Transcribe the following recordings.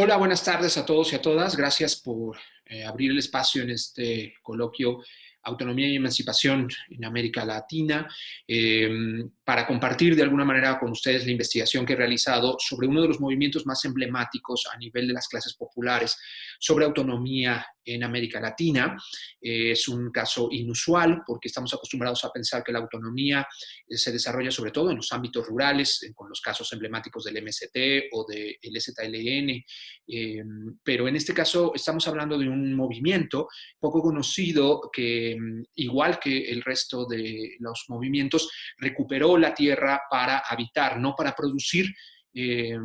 Hola, buenas tardes a todos y a todas. Gracias por abrir el espacio en este coloquio Autonomía y Emancipación en América Latina, para compartir de alguna manera con ustedes la investigación que he realizado sobre uno de los movimientos más emblemáticos a nivel de las clases populares sobre autonomía en América Latina. Es un caso inusual porque estamos acostumbrados a pensar que la autonomía se desarrolla sobre todo en los ámbitos rurales, con los casos emblemáticos del MST o del ZLN. Pero en este caso estamos hablando de un movimiento poco conocido que, igual que el resto de los movimientos, recuperó la tierra para habitar, no para producir eh,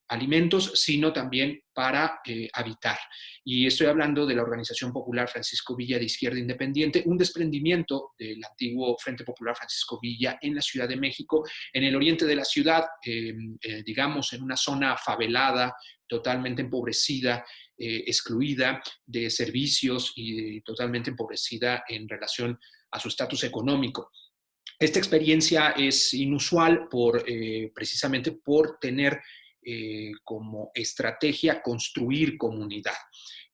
alimentos, sino también para habitar. Y estoy hablando de la Organización Popular Francisco Villa de Izquierda Independiente, un desprendimiento del antiguo Frente Popular Francisco Villa en la Ciudad de México, en el oriente de la ciudad, digamos, en una zona favelada, totalmente empobrecida, excluida de servicios y totalmente empobrecida en relación a su estatus económico. Esta experiencia es inusual precisamente por tener como estrategia construir comunidad.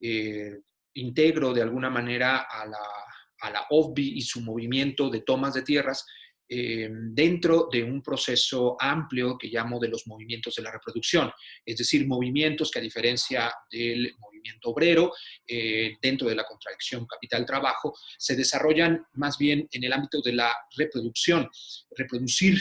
Eh, Integro de alguna manera a la OFBI y su movimiento de tomas de tierras dentro de un proceso amplio que llamo de los movimientos de la reproducción, es decir, movimientos que a diferencia del movimiento obrero, dentro de la contradicción capital-trabajo, se desarrollan más bien en el ámbito de la reproducción, reproducir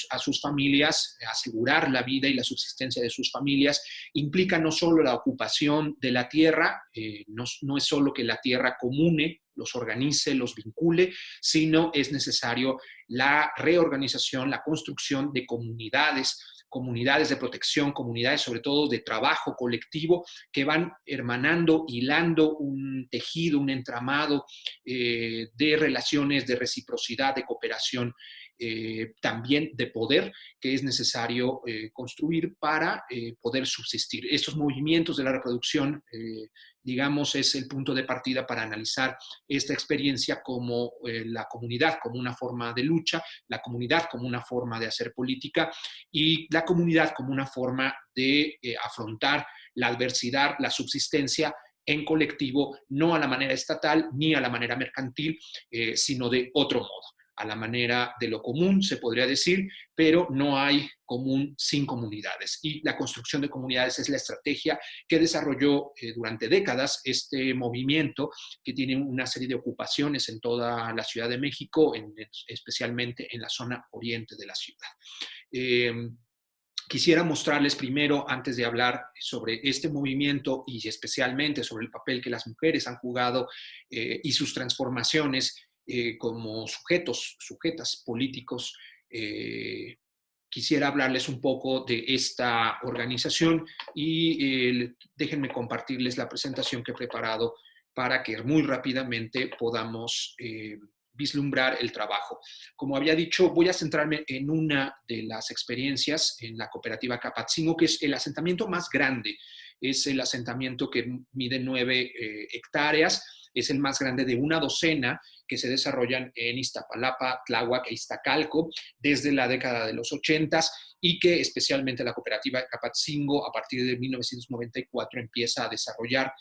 a sus familias, asegurar la vida y la subsistencia de sus familias, implica no solo la ocupación de la tierra, no es solo que la tierra comune, los organice, los vincule, sino es necesario la reorganización, la construcción de comunidades, comunidades de protección, comunidades sobre todo de trabajo colectivo que van hermanando, hilando un tejido, un entramado de relaciones, de reciprocidad, de cooperación, también de poder que es necesario construir para poder subsistir. Estos movimientos de la reproducción, digamos, es el punto de partida para analizar esta experiencia como la comunidad, como una forma de lucha, la comunidad como una forma de hacer política y la comunidad como una forma de afrontar la adversidad, la subsistencia en colectivo, no a la manera estatal ni a la manera mercantil, sino de otro modo, a la manera de lo común, se podría decir, pero no hay común sin comunidades. Y la construcción de comunidades es la estrategia que desarrolló durante décadas este movimiento que tiene una serie de ocupaciones en toda la Ciudad de México, especialmente en la zona oriente de la ciudad. Eh, Quisiera mostrarles primero, antes de hablar sobre este movimiento y especialmente sobre el papel que las mujeres han jugado y sus transformaciones como sujetas políticos, quisiera hablarles un poco de esta organización y déjenme compartirles la presentación que he preparado para que muy rápidamente podamos vislumbrar el trabajo. Como había dicho, voy a centrarme en una de las experiencias en la cooperativa Capatzingo, que es el asentamiento más grande. Es el asentamiento que mide 9 hectáreas, es el más grande de una docena que se desarrollan en Iztapalapa, Tláhuac e Iztacalco desde la década de los 80 y que especialmente la cooperativa Capatzingo a partir de 1994 empieza a desarrollar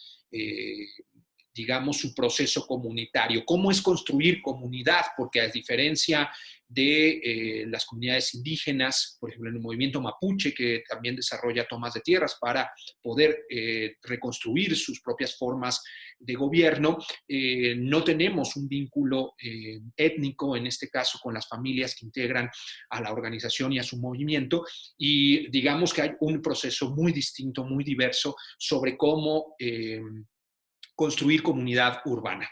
digamos, su proceso comunitario. ¿Cómo es construir comunidad? Porque a diferencia de las comunidades indígenas, por ejemplo, en el movimiento mapuche, que también desarrolla tomas de tierras para poder reconstruir sus propias formas de gobierno, no tenemos un vínculo étnico, en este caso, con las familias que integran a la organización y a su movimiento, y digamos que hay un proceso muy distinto, muy diverso sobre cómo construir comunidad urbana.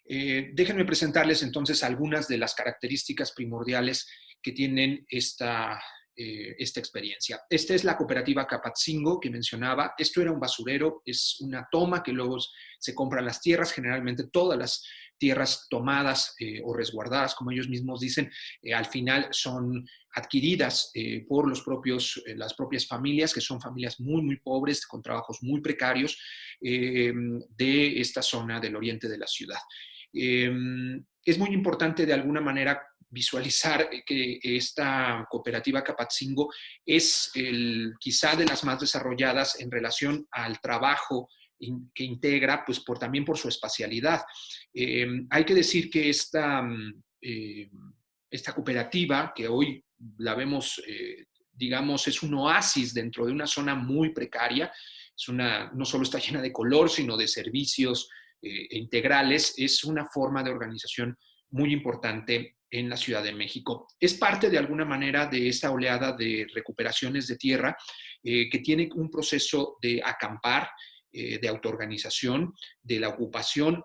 Déjenme presentarles entonces algunas de las características primordiales que tienen esta experiencia. Esta es la cooperativa Capatzingo que mencionaba. Esto era un basurero, es una toma que luego se compran las tierras, generalmente todas las tierras tomadas o resguardadas, como ellos mismos dicen, al final son adquiridas por las propias familias, que son familias muy, muy pobres, con trabajos muy precarios de esta zona del oriente de la ciudad. Es muy importante de alguna manera visualizar que esta cooperativa Capatzingo es quizá de las más desarrolladas en relación al trabajo que integra, pues también por su espacialidad. Hay que decir que esta cooperativa, que hoy la vemos, digamos, es un oasis dentro de una zona muy precaria, no solo está llena de color, sino de servicios integrales, es una forma de organización muy importante en la Ciudad de México. Es parte de alguna manera de esta oleada de recuperaciones de tierra que tiene un proceso de acampar, de autoorganización, de la ocupación,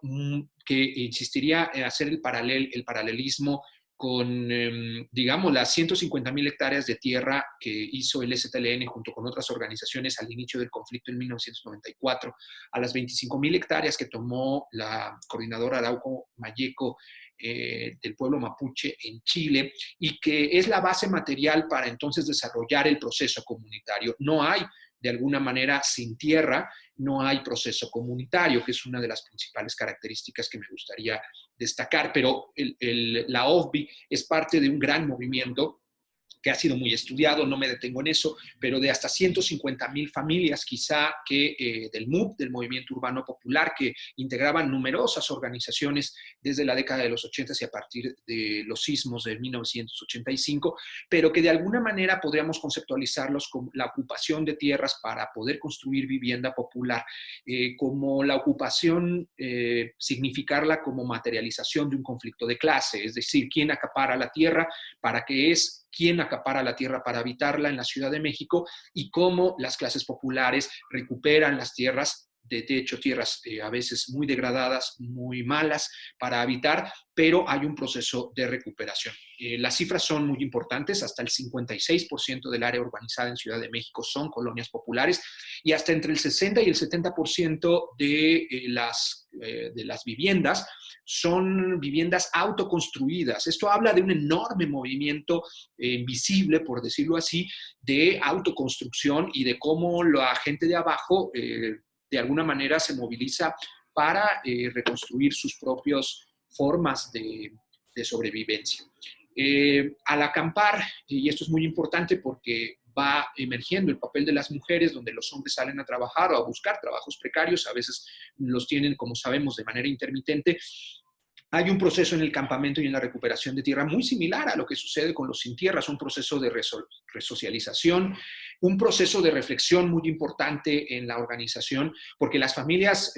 que insistiría en hacer el paralelismo con, digamos, las 150,000 hectáreas de tierra que hizo el STLN junto con otras organizaciones al inicio del conflicto en 1994, a las 25,000 hectáreas que tomó la coordinadora Arauco Mayeco del pueblo mapuche en Chile, y que es la base material para entonces desarrollar el proceso comunitario. No hay, de alguna manera, sin tierra, no hay proceso comunitario, que es una de las principales características que me gustaría destacar, pero la OFBI es parte de un gran movimiento que ha sido muy estudiado, no me detengo en eso, pero de hasta 150,000 familias quizá del MUP, del Movimiento Urbano Popular, que integraban numerosas organizaciones desde la década de los 80 y a partir de los sismos de 1985, pero que de alguna manera podríamos conceptualizarlos como la ocupación de tierras para poder construir vivienda popular, como la ocupación, significarla como materialización de un conflicto de clase, es decir, quién acapara la tierra, para qué es, quién acapara la tierra para habitarla en la Ciudad de México y cómo las clases populares recuperan las tierras, de hecho tierras a veces muy degradadas, muy malas para habitar, pero hay un proceso de recuperación. Las cifras son muy importantes, hasta el 56% del área urbanizada en Ciudad de México son colonias populares y hasta entre el 60 y el 70% de las viviendas son viviendas autoconstruidas. Esto habla de un enorme movimiento visible, por decirlo así, de autoconstrucción y de cómo la gente de abajo de alguna manera se moviliza para reconstruir sus propias formas de sobrevivencia. Al acampar, y esto es muy importante porque va emergiendo el papel de las mujeres, donde los hombres salen a trabajar o a buscar trabajos precarios, a veces los tienen, como sabemos, de manera intermitente. Hay un proceso en el campamento y en la recuperación de tierra muy similar a lo que sucede con los sin tierras, un proceso de resocialización, un proceso de reflexión muy importante en la organización, porque las familias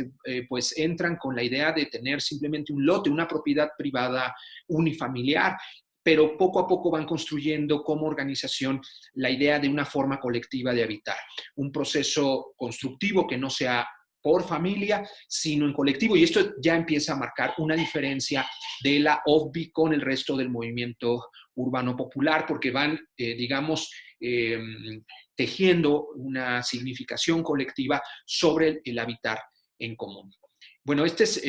pues entran con la idea de tener simplemente un lote, una propiedad privada unifamiliar, pero poco a poco van construyendo como organización la idea de una forma colectiva de habitar, un proceso constructivo que no sea por familia, sino en colectivo. Y esto ya empieza a marcar una diferencia de la OFBI con el resto del movimiento urbano popular, porque van, digamos, tejiendo una significación colectiva sobre el habitar en común. Bueno, este es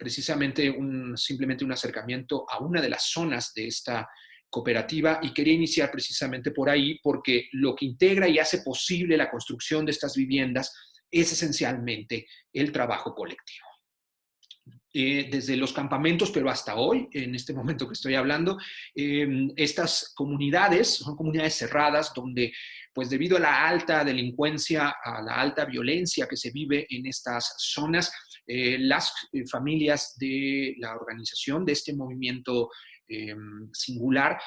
precisamente simplemente un acercamiento a una de las zonas de esta cooperativa y quería iniciar precisamente por ahí porque lo que integra y hace posible la construcción de estas viviendas es esencialmente el trabajo colectivo. Desde los campamentos, pero hasta hoy, en este momento que estoy hablando, estas comunidades son comunidades cerradas donde, pues debido a la alta delincuencia, a la alta violencia que se vive en estas zonas, las familias de la organización de este movimiento singular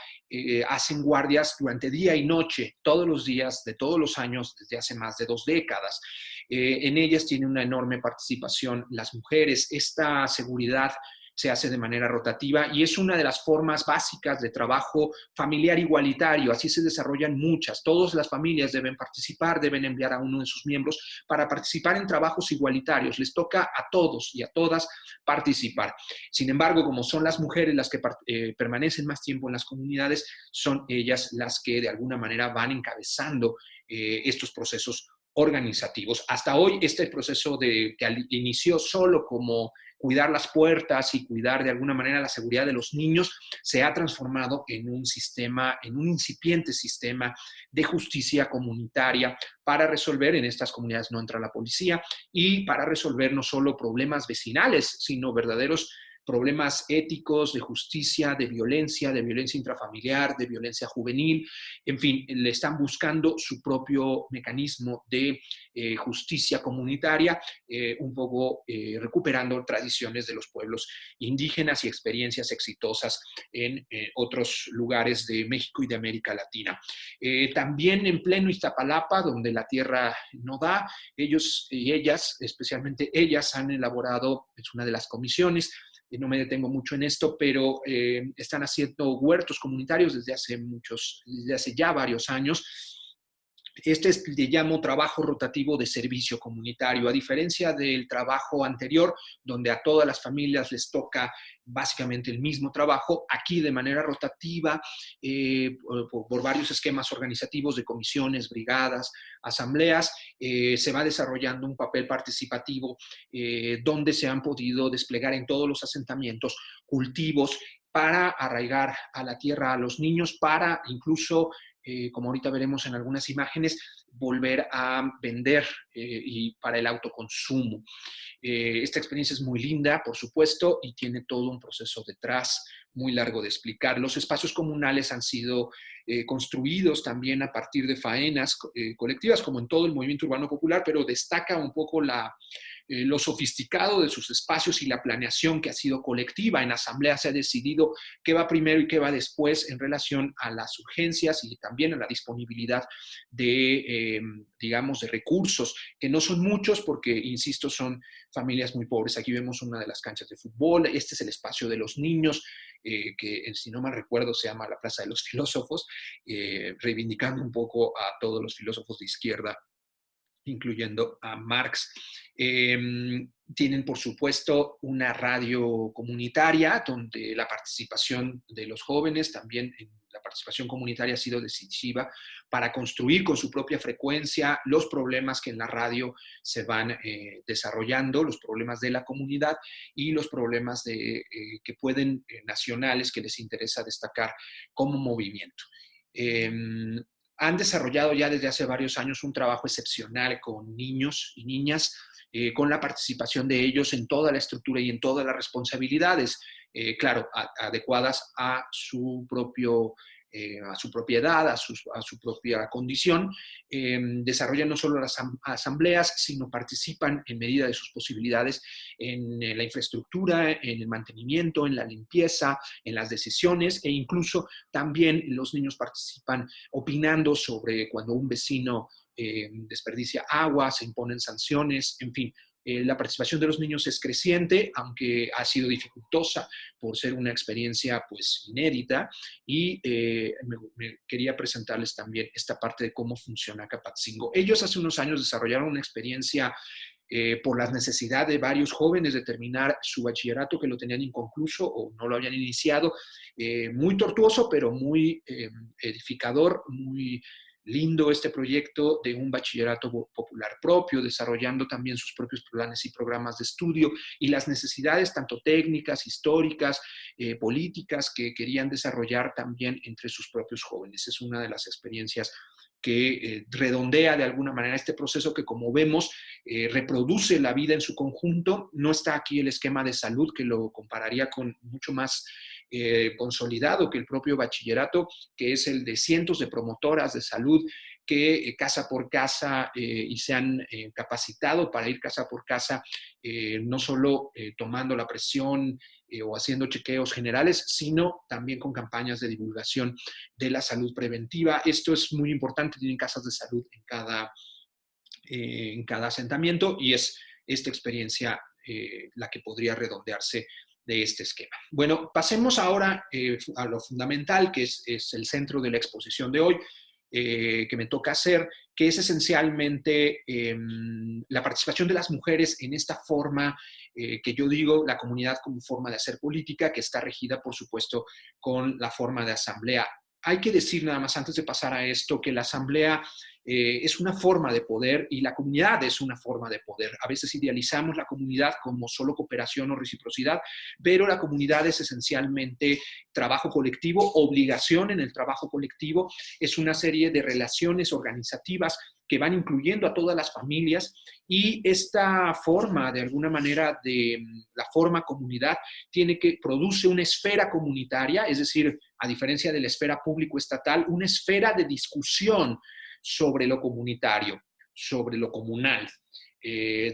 hacen guardias durante día y noche, todos los días de todos los años, desde hace más de 2 décadas. En ellas tiene una enorme participación las mujeres. Esta seguridad se hace de manera rotativa y es una de las formas básicas de trabajo familiar igualitario. Así se desarrollan muchas. Todas las familias deben participar, deben enviar a uno de sus miembros para participar en trabajos igualitarios. Les toca a todos y a todas participar. Sin embargo, como son las mujeres las que permanecen más tiempo en las comunidades, son ellas las que de alguna manera van encabezando estos procesos organizativos. Hasta hoy este proceso que inició solo como cuidar las puertas y cuidar de alguna manera la seguridad de los niños, se ha transformado en un sistema, en un incipiente sistema de justicia comunitaria para resolver, en estas comunidades no entra la policía, y para resolver no solo problemas vecinales, sino verdaderos problemas éticos, de justicia, de violencia intrafamiliar, de violencia juvenil, en fin, le están buscando su propio mecanismo de justicia comunitaria, un poco recuperando tradiciones de los pueblos indígenas y experiencias exitosas en otros lugares de México y de América Latina. También en pleno Iztapalapa, donde la tierra no da, ellos y ellas, especialmente ellas, han elaborado, es una de las comisiones, no me detengo mucho en esto, pero están haciendo huertos comunitarios desde hace ya varios años. Le llamo trabajo rotativo de servicio comunitario, a diferencia del trabajo anterior, donde a todas las familias les toca básicamente el mismo trabajo. Aquí, de manera rotativa, por varios esquemas organizativos de comisiones, brigadas, asambleas, se va desarrollando un papel participativo donde se han podido desplegar en todos los asentamientos cultivos para arraigar a la tierra a los niños, para incluso como ahorita veremos en algunas imágenes, volver a vender y para el autoconsumo. Esta experiencia es muy linda, por supuesto, y tiene todo un proceso detrás muy largo de explicar. Los espacios comunales han sido construidos también a partir de faenas colectivas, como en todo el movimiento urbano popular, pero destaca un poco lo sofisticado de sus espacios y la planeación que ha sido colectiva. En asamblea se ha decidido qué va primero y qué va después en relación a las urgencias y también a la disponibilidad de, digamos, de recursos, que no son muchos porque, insisto, son familias muy pobres. Aquí vemos una de las canchas de fútbol. Este es el espacio de los niños, que si no mal recuerdo se llama la Plaza de los Filósofos, reivindicando un poco a todos los filósofos de izquierda, incluyendo a Marx. Tienen, por supuesto, una radio comunitaria donde la participación de los jóvenes, también la participación comunitaria ha sido decisiva para construir con su propia frecuencia los problemas que en la radio se van desarrollando, los problemas de la comunidad y los problemas que pueden, nacionales, que les interesa destacar como movimiento. Han desarrollado ya desde hace varios años un trabajo excepcional con niños y niñas, con la participación de ellos en toda la estructura y en todas las responsabilidades, claro, adecuadas a su propia edad, a su propia condición. Desarrollan no solo las asambleas, sino participan en medida de sus posibilidades en la infraestructura, en el mantenimiento, en la limpieza, en las decisiones, e incluso también los niños participan opinando sobre cuando un vecino desperdicia agua, se imponen sanciones, en fin. La participación de los niños es creciente, aunque ha sido dificultosa por ser una experiencia pues inédita, y me quería presentarles también esta parte de cómo funciona Capatzingo. Ellos hace unos años desarrollaron una experiencia por las necesidades de varios jóvenes de terminar su bachillerato, que lo tenían inconcluso o no lo habían iniciado, muy tortuoso, pero muy edificador, muy lindo este proyecto de un bachillerato popular propio, desarrollando también sus propios planes y programas de estudio y las necesidades tanto técnicas, históricas, políticas que querían desarrollar también entre sus propios jóvenes. Es una de las experiencias que redondea de alguna manera este proceso que, como vemos, reproduce la vida en su conjunto. No está aquí el esquema de salud, que lo compararía con mucho más consolidado que el propio bachillerato, que es el de cientos de promotoras de salud que casa por casa y se han capacitado para ir casa por casa, no solo tomando la presión o haciendo chequeos generales, sino también con campañas de divulgación de la salud preventiva. Esto es muy importante, tienen casas de salud en cada asentamiento, y es esta experiencia la que podría redondearse de este esquema. Bueno, pasemos ahora a lo fundamental, que es el centro de la exposición de hoy, que me toca hacer, que es esencialmente la participación de las mujeres en esta forma que yo digo, la comunidad como forma de hacer política, que está regida, por supuesto, con la forma de asamblea. Hay que decir nada más antes de pasar a esto que la asamblea es una forma de poder y la comunidad es una forma de poder. A veces idealizamos la comunidad como solo cooperación o reciprocidad, pero la comunidad es esencialmente trabajo colectivo, obligación en el trabajo colectivo, es una serie de relaciones organizativas que van incluyendo a todas las familias, y esta forma, de alguna manera, de la forma comunidad, produce una esfera comunitaria, es decir, a diferencia de la esfera público-estatal, una esfera de discusión sobre lo comunitario, sobre lo comunal,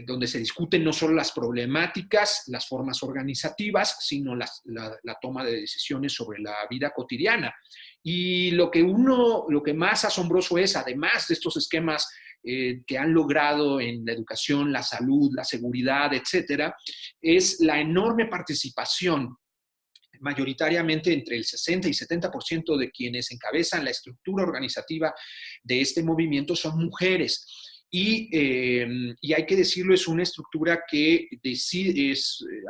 donde se discuten no solo las problemáticas, las formas organizativas, sino la toma de decisiones sobre la vida cotidiana. Y lo que más asombroso es, además de estos esquemas que han logrado en la educación, la salud, la seguridad, etcétera, es la enorme participación, mayoritariamente entre el 60 y 70% de quienes encabezan la estructura organizativa de este movimiento son mujeres. Y hay que decirlo, es una estructura que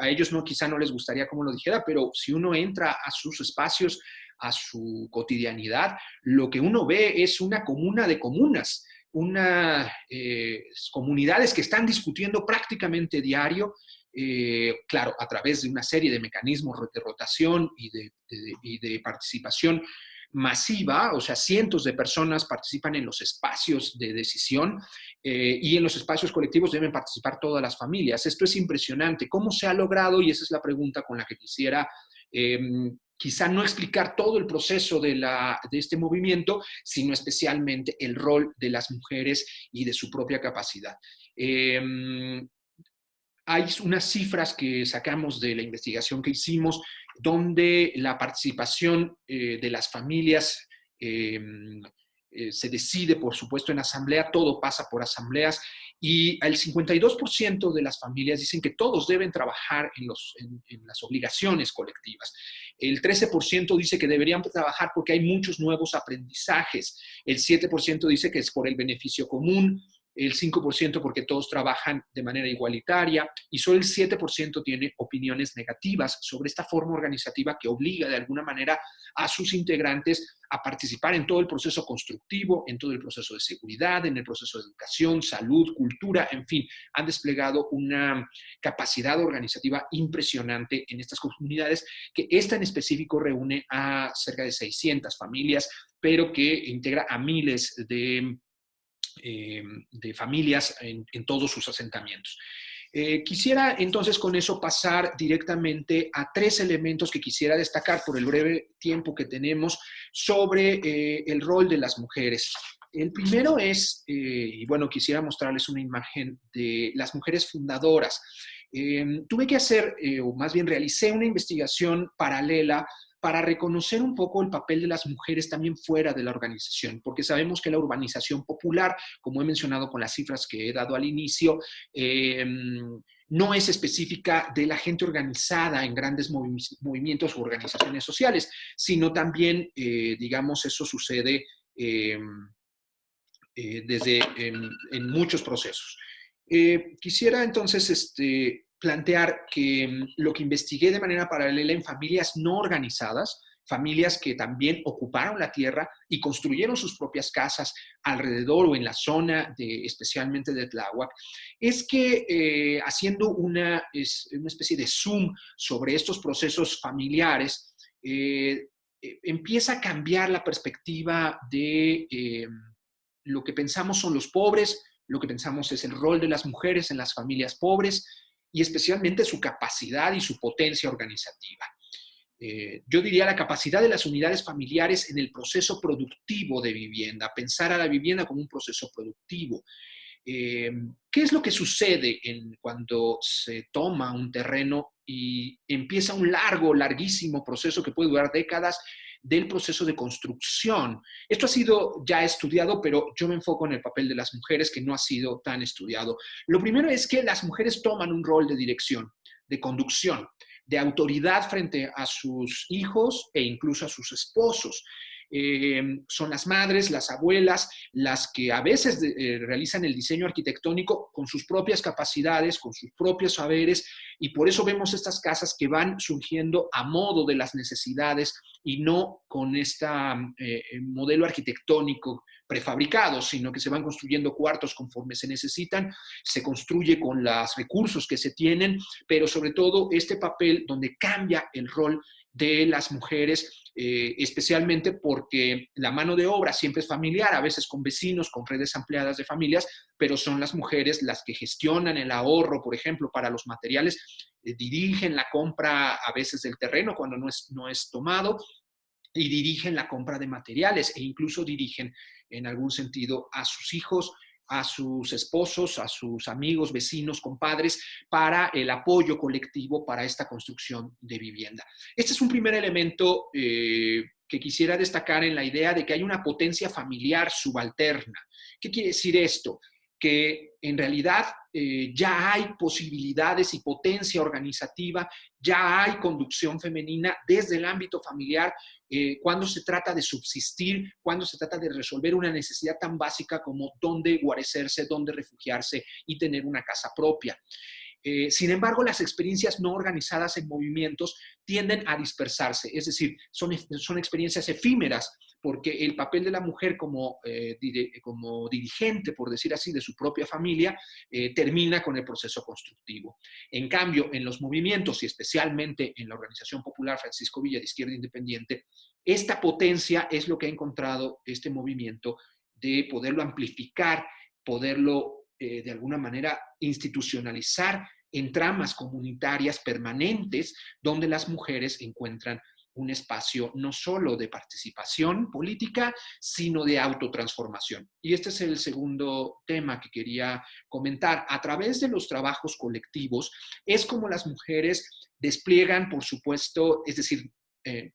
a ellos quizá no les gustaría como lo dijera, pero si uno entra a sus espacios, a su cotidianidad, lo que uno ve es una comuna de comunas, comunidades que están discutiendo prácticamente diario, claro, a través de una serie de mecanismos de rotación y de participación masiva, o sea, cientos de personas participan en los espacios de decisión, y en los espacios colectivos deben participar todas las familias. Esto es impresionante. ¿Cómo se ha logrado? Y esa es la pregunta con la que quisiera quizá no explicar todo el proceso de este movimiento, sino especialmente el rol de las mujeres y de su propia capacidad. Hay unas cifras que sacamos de la investigación que hicimos donde la participación de las familias se decide, por supuesto, en asamblea, todo pasa por asambleas, y el 52% de las familias dicen que todos deben trabajar en las obligaciones colectivas. El 13% dice que deberían trabajar porque hay muchos nuevos aprendizajes. El 7% dice que es por el beneficio común. El 5% porque todos trabajan de manera igualitaria, y solo el 7% tiene opiniones negativas sobre esta forma organizativa que obliga de alguna manera a sus integrantes a participar en todo el proceso constructivo, en todo el proceso de seguridad, en el proceso de educación, salud, cultura, en fin, han desplegado una capacidad organizativa impresionante en estas comunidades, que esta en específico reúne a cerca de 600 familias, pero que integra a miles de familias en todos sus asentamientos. Quisiera entonces con eso pasar directamente a 3 elementos que quisiera destacar por el breve tiempo que tenemos sobre el rol de las mujeres. El primero es, y bueno, quisiera mostrarles una imagen de las mujeres fundadoras. Tuve que hacer, o más bien realicé una investigación paralela para reconocer un poco el papel de las mujeres también fuera de la organización, porque sabemos que la urbanización popular, como he mencionado con las cifras que he dado al inicio, no es específica de la gente organizada en grandes movimientos o organizaciones sociales, sino también, digamos, eso sucede en muchos procesos. Quisiera entonces plantear que lo que investigué de manera paralela en familias no organizadas, familias que también ocuparon la tierra y construyeron sus propias casas alrededor o en la zona especialmente de Tláhuac, es que haciendo una especie de zoom sobre estos procesos familiares, empieza a cambiar la perspectiva de lo que pensamos son los pobres, lo que pensamos es el rol de las mujeres en las familias pobres, y especialmente su capacidad y su potencia organizativa. Yo diría la capacidad de las unidades familiares en el proceso productivo de vivienda, pensar a la vivienda como un proceso productivo. ¿Qué es lo que sucede cuando se toma un terreno y empieza un larguísimo proceso que puede durar décadas del proceso de construcción? Esto ha sido ya estudiado, pero yo me enfoco en el papel de las mujeres, que no ha sido tan estudiado. Lo primero es que las mujeres toman un rol de dirección, de conducción, de autoridad frente a sus hijos e incluso a sus esposos. Son las madres, las abuelas, las que a veces realizan el diseño arquitectónico con sus propias capacidades, con sus propios saberes, y por eso vemos estas casas que van surgiendo a modo de las necesidades y no con este modelo arquitectónico prefabricados, sino que se van construyendo cuartos conforme se necesitan, se construye con los recursos que se tienen, pero sobre todo este papel donde cambia el rol de las mujeres, especialmente porque la mano de obra siempre es familiar, a veces con vecinos, con redes ampliadas de familias, pero son las mujeres las que gestionan el ahorro, por ejemplo, para los materiales, dirigen la compra a veces del terreno cuando no es tomado, y dirigen la compra de materiales e incluso dirigen en algún sentido a sus hijos, a sus esposos, a sus amigos, vecinos, compadres, para el apoyo colectivo para esta construcción de vivienda. Este es un primer elemento que quisiera destacar en la idea de que hay una potencia familiar subalterna. ¿Qué quiere decir esto? Que en realidad ya hay posibilidades y potencia organizativa, ya hay conducción femenina desde el ámbito familiar cuando se trata de subsistir, cuando se trata de resolver una necesidad tan básica como dónde guarecerse, dónde refugiarse y tener una casa propia. Sin embargo, las experiencias no organizadas en movimientos tienden a dispersarse, es decir, son experiencias efímeras, porque el papel de la mujer como dirigente, por decir así, de su propia familia, termina con el proceso constructivo. En cambio, en los movimientos y especialmente en la Organización Popular Francisco Villa de Izquierda Independiente, esta potencia es lo que ha encontrado este movimiento de poderlo amplificar, poderlo de alguna manera institucionalizar en tramas comunitarias permanentes donde las mujeres encuentran un espacio no solo de participación política, sino de autotransformación. Y este es el segundo tema que quería comentar. A través de los trabajos colectivos es como las mujeres despliegan, por supuesto, es decir,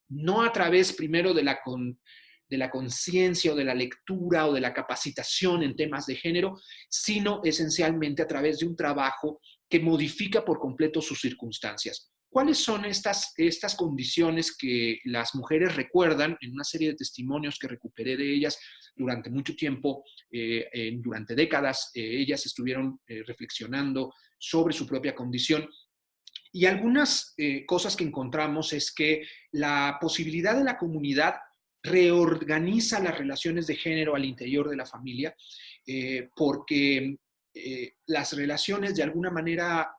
no a través primero de la conciencia o de la lectura o de la capacitación en temas de género, sino esencialmente a través de un trabajo que modifica por completo sus circunstancias. ¿Cuáles son estas condiciones que las mujeres recuerdan en una serie de testimonios que recuperé de ellas durante mucho tiempo, durante décadas? Ellas estuvieron reflexionando sobre su propia condición. Y algunas cosas que encontramos es que la posibilidad de la comunidad reorganiza las relaciones de género al interior de la familia, porque las relaciones de alguna manera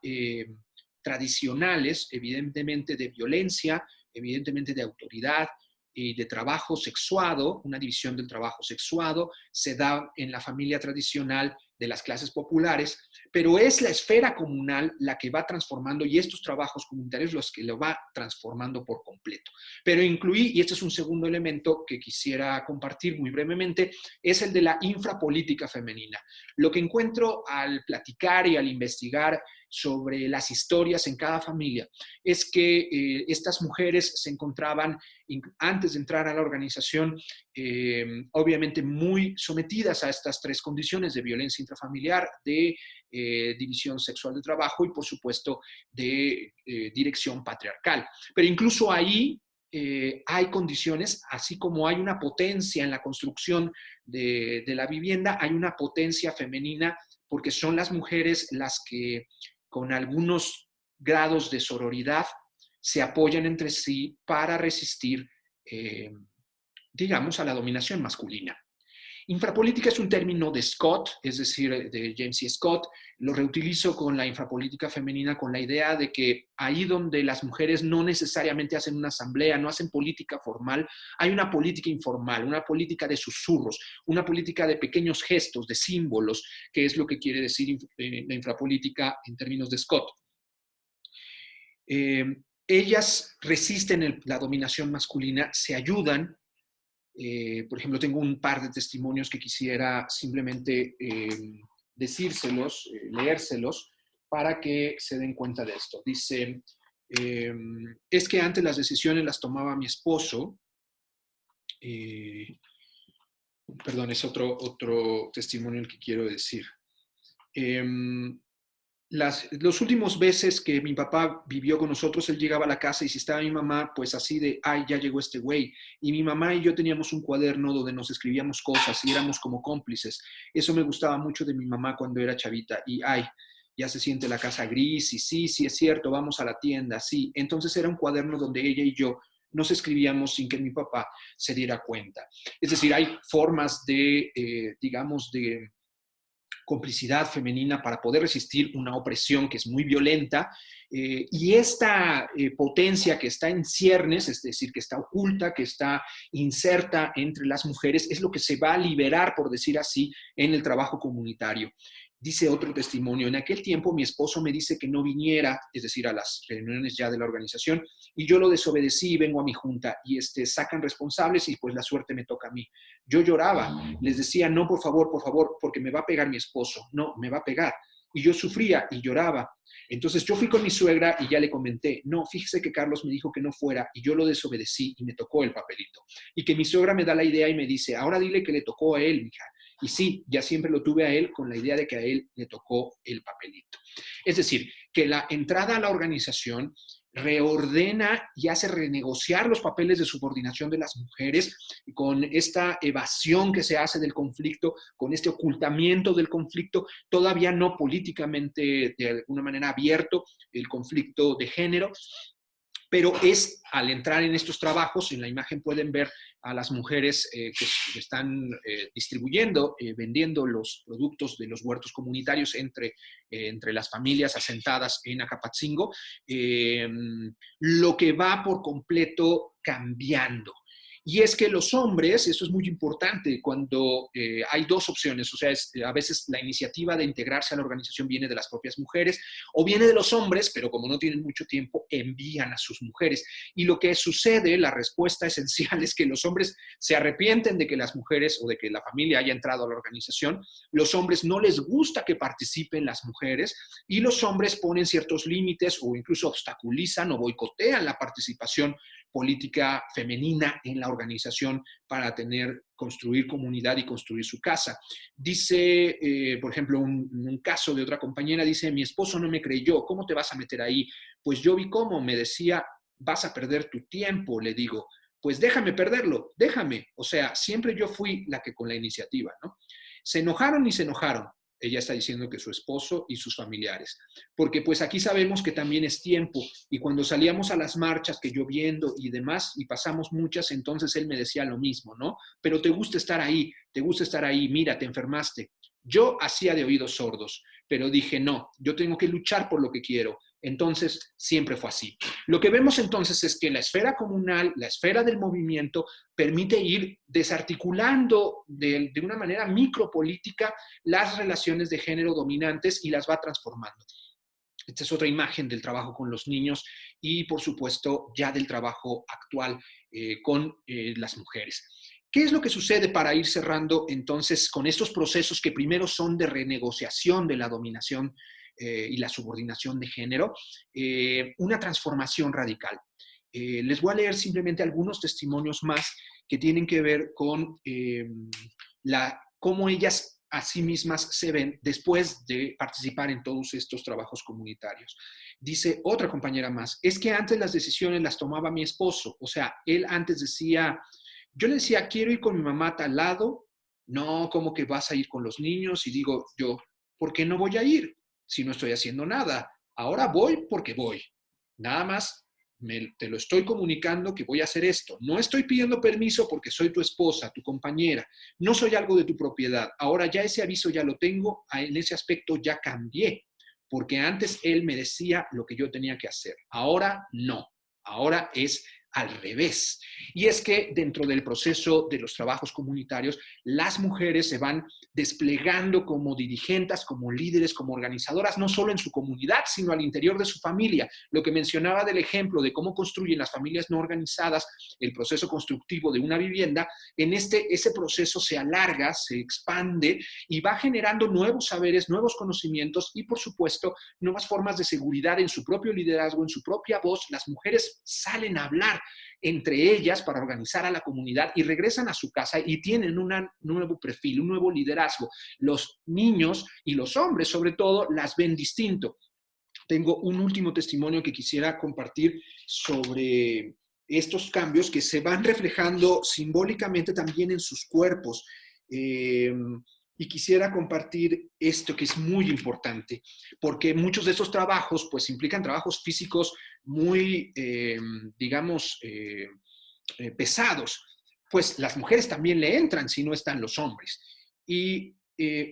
tradicionales, evidentemente de violencia, evidentemente de autoridad y de trabajo sexuado, una división del trabajo sexuado, se da en la familia tradicional de las clases populares, pero es la esfera comunal la que va transformando y estos trabajos comunitarios los que lo va transformando por completo. Pero incluí, y este es un segundo elemento que quisiera compartir muy brevemente, es el de la infrapolítica femenina. Lo que encuentro al platicar y al investigar sobre las historias en cada familia es que estas mujeres se encontraban antes de entrar a la organización obviamente muy sometidas a estas tres condiciones de violencia intrafamiliar, de división sexual de trabajo y por supuesto de dirección patriarcal. Pero incluso ahí hay condiciones, así como hay una potencia en la construcción de la vivienda, hay una potencia femenina porque son las mujeres las que con algunos grados de sororidad se apoyan entre sí para resistir, digamos, a la dominación masculina. Infrapolítica es un término de Scott, es decir, de James C. Scott. Lo reutilizo con la infrapolítica femenina con la idea de que ahí donde las mujeres no necesariamente hacen una asamblea, no hacen política formal, hay una política informal, una política de susurros, una política de pequeños gestos, de símbolos, que es lo que quiere decir la infrapolítica en términos de Scott. Ellas resisten la dominación masculina, se ayudan. Por ejemplo, tengo un par de testimonios que quisiera simplemente decírselos, leérselos, para que se den cuenta de esto. Dice, es que antes las decisiones las tomaba mi esposo. Perdón, es otro testimonio el que quiero decir. Los últimos veces que mi papá vivió con nosotros, él llegaba a la casa y si estaba mi mamá, pues así de, ay, ya llegó este güey. Y mi mamá y yo teníamos un cuaderno donde nos escribíamos cosas y éramos como cómplices. Eso me gustaba mucho de mi mamá cuando era chavita. Y, ay, ya se siente la casa gris y sí, es cierto, vamos a la tienda, sí. Entonces era un cuaderno donde ella y yo nos escribíamos sin que mi papá se diera cuenta. Es decir, hay formas de, digamos, de complicidad femenina para poder resistir una opresión que es muy violenta. Y esta potencia que está en ciernes, es decir, que está oculta, que está inserta entre las mujeres, es lo que se va a liberar, por decir así, en el trabajo comunitario. Dice otro testimonio, en aquel tiempo mi esposo me dice que no viniera, es decir, a las reuniones ya de la organización, y yo lo desobedecí y vengo a mi junta, y sacan responsables y pues la suerte me toca a mí. Yo lloraba, les decía, no, por favor, porque me va a pegar mi esposo, no, me va a pegar. Y yo sufría y lloraba. Entonces yo fui con mi suegra y ya le comenté, no, fíjese que Carlos me dijo que no fuera y yo lo desobedecí y me tocó el papelito. Y que mi suegra me da la idea y me dice, ahora dile que le tocó a él, mija. Y sí, ya siempre lo tuve a él con la idea de que a él le tocó el papelito. Es decir, que la entrada a la organización reordena y hace renegociar los papeles de subordinación de las mujeres con esta evasión que se hace del conflicto, con este ocultamiento del conflicto, todavía no políticamente de alguna manera abierto, el conflicto de género, pero es al entrar en estos trabajos, en la imagen pueden ver a las mujeres que están distribuyendo, vendiendo los productos de los huertos comunitarios entre las familias asentadas en Acapatzingo, lo que va por completo cambiando. Y es que los hombres, eso es muy importante, cuando hay dos opciones, o sea, a veces la iniciativa de integrarse a la organización viene de las propias mujeres o viene de los hombres, pero como no tienen mucho tiempo, envían a sus mujeres. Y lo que sucede, la respuesta esencial es que los hombres se arrepienten de que las mujeres o de que la familia haya entrado a la organización, los hombres no les gusta que participen las mujeres y los hombres ponen ciertos límites o incluso obstaculizan o boicotean la participación política femenina en la organización para construir comunidad y construir su casa. Dice, por ejemplo, un caso de otra compañera, dice, mi esposo no me creyó, ¿cómo te vas a meter ahí? Pues yo vi cómo, me decía, vas a perder tu tiempo, le digo, pues déjame perderlo, déjame. O sea, siempre yo fui la que con la iniciativa, ¿no? Se enojaron y se enojaron. Ella está diciendo que su esposo y sus familiares. Porque pues aquí sabemos que también es tiempo. Y cuando salíamos a las marchas, que lloviendo y demás, y pasamos muchas, entonces él me decía lo mismo, ¿no? Pero te gusta estar ahí, mira, te enfermaste. Yo hacía de oídos sordos, pero dije, no, yo tengo que luchar por lo que quiero. Entonces, siempre fue así. Lo que vemos entonces es que la esfera comunal, la esfera del movimiento, permite ir desarticulando de una manera micropolítica las relaciones de género dominantes y las va transformando. Esta es otra imagen del trabajo con los niños y, por supuesto, ya del trabajo actual con las mujeres. ¿Qué es lo que sucede para ir cerrando entonces con estos procesos que primero son de renegociación de la dominación y la subordinación de género? Una transformación radical. Les voy a leer simplemente algunos testimonios más que tienen que ver con cómo ellas a sí mismas se ven después de participar en todos estos trabajos comunitarios. Dice otra compañera más, es que antes las decisiones las tomaba mi esposo, o sea, él antes decía, yo le decía, quiero ir con mi mamá a tal lado, no, ¿cómo que vas a ir con los niños? Y digo yo, ¿por qué no voy a ir si no estoy haciendo nada? Ahora voy porque voy. Nada más te lo estoy comunicando que voy a hacer esto. No estoy pidiendo permiso porque soy tu esposa, tu compañera. No soy algo de tu propiedad. Ahora ya ese aviso ya lo tengo. En ese aspecto ya cambié. Porque antes él me decía lo que yo tenía que hacer. Ahora no. Ahora es al revés. Y es que dentro del proceso de los trabajos comunitarios, las mujeres se van desplegando como dirigentes, como líderes, como organizadoras, no solo en su comunidad, sino al interior de su familia. Lo que mencionaba del ejemplo de cómo construyen las familias no organizadas el proceso constructivo de una vivienda, ese proceso se alarga, se expande y va generando nuevos saberes, nuevos conocimientos y, por supuesto, nuevas formas de seguridad en su propio liderazgo, en su propia voz. Las mujeres salen a hablar entre ellas para organizar a la comunidad y regresan a su casa y tienen un nuevo perfil, un nuevo liderazgo. Los niños y los hombres, sobre todo, las ven distinto. Tengo un último testimonio que quisiera compartir sobre estos cambios que se van reflejando simbólicamente también en sus cuerpos. Y quisiera compartir esto que es muy importante, porque muchos de estos trabajos pues implican trabajos físicos muy, digamos, pesados. Pues las mujeres también le entran si no están los hombres. Y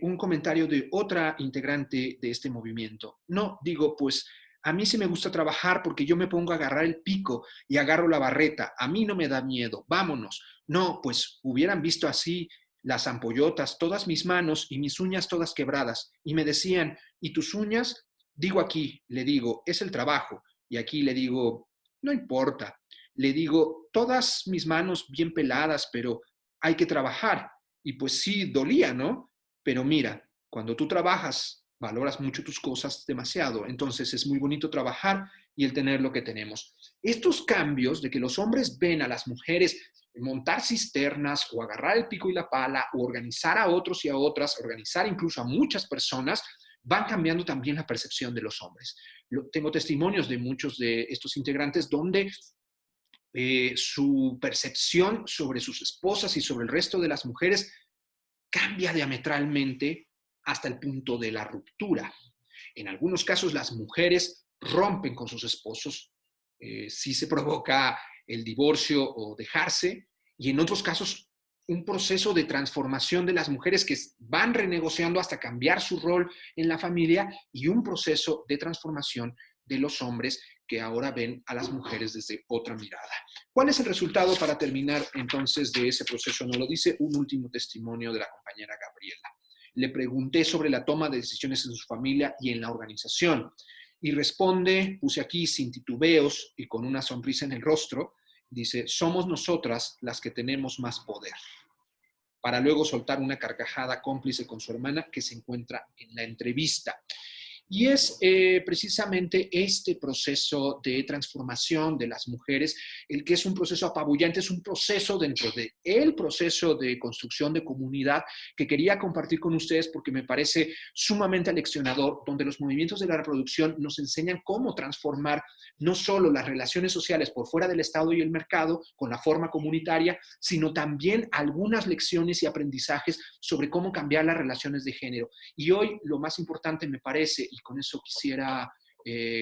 un comentario de otra integrante de este movimiento. No, digo, pues a mí sí me gusta trabajar porque yo me pongo a agarrar el pico y agarro la barreta. A mí no me da miedo, vámonos. No, pues hubieran visto así las ampollotas, todas mis manos y mis uñas todas quebradas. Y me decían, ¿y tus uñas? Digo aquí, le digo, es el trabajo. Y aquí le digo, no importa. Le digo, todas mis manos bien peladas, pero hay que trabajar. Y pues sí, dolía, ¿no? Pero mira, cuando tú trabajas, valoras mucho tus cosas demasiado. Entonces es muy bonito trabajar y el tener lo que tenemos. Estos cambios de que los hombres ven a las mujeres montar cisternas o agarrar el pico y la pala o organizar a otros y a otras, organizar incluso a muchas personas, van cambiando también la percepción de los hombres. Tengo testimonios de muchos de estos integrantes donde su percepción sobre sus esposas y sobre el resto de las mujeres cambia diametralmente hasta el punto de la ruptura. En algunos casos las mujeres rompen con sus esposos, sí se provoca el divorcio o dejarse, y en otros casos un proceso de transformación de las mujeres que van renegociando hasta cambiar su rol en la familia y un proceso de transformación de los hombres que ahora ven a las mujeres desde otra mirada. ¿Cuál es el resultado para terminar entonces de ese proceso? Nos lo dice un último testimonio de la compañera Gabriela. Le pregunté sobre la toma de decisiones en su familia y en la organización. Y responde, puse aquí sin titubeos y con una sonrisa en el rostro, dice, somos nosotras las que tenemos más poder. Para luego soltar una carcajada cómplice con su hermana que se encuentra en la entrevista. Y es precisamente este proceso de transformación de las mujeres, el que es un proceso apabullante, es un proceso dentro de el proceso de construcción de comunidad que quería compartir con ustedes porque me parece sumamente aleccionador, donde los movimientos de la reproducción nos enseñan cómo transformar no solo las relaciones sociales por fuera del Estado y el mercado con la forma comunitaria, sino también algunas lecciones y aprendizajes sobre cómo cambiar las relaciones de género. Y hoy lo más importante me parece, y con eso quisiera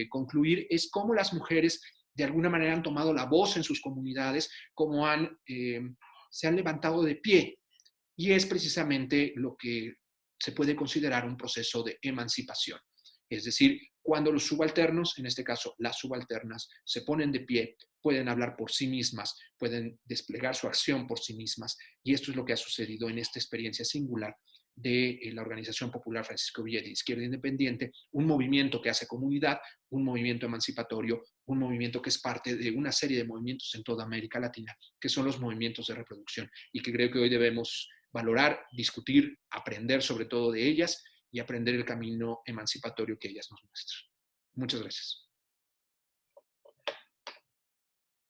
concluir, es cómo las mujeres de alguna manera han tomado la voz en sus comunidades, cómo se han levantado de pie. Y es precisamente lo que se puede considerar un proceso de emancipación. Es decir, cuando los subalternos, en este caso las subalternas, se ponen de pie, pueden hablar por sí mismas, pueden desplegar su acción por sí mismas. Y esto es lo que ha sucedido en esta experiencia singular de la Organización Popular Francisco Villa de Izquierda Independiente, un movimiento que hace comunidad, un movimiento emancipatorio, un movimiento que es parte de una serie de movimientos en toda América Latina, que son los movimientos de reproducción, y que creo que hoy debemos valorar, discutir, aprender sobre todo de ellas y aprender el camino emancipatorio que ellas nos muestran. Muchas gracias.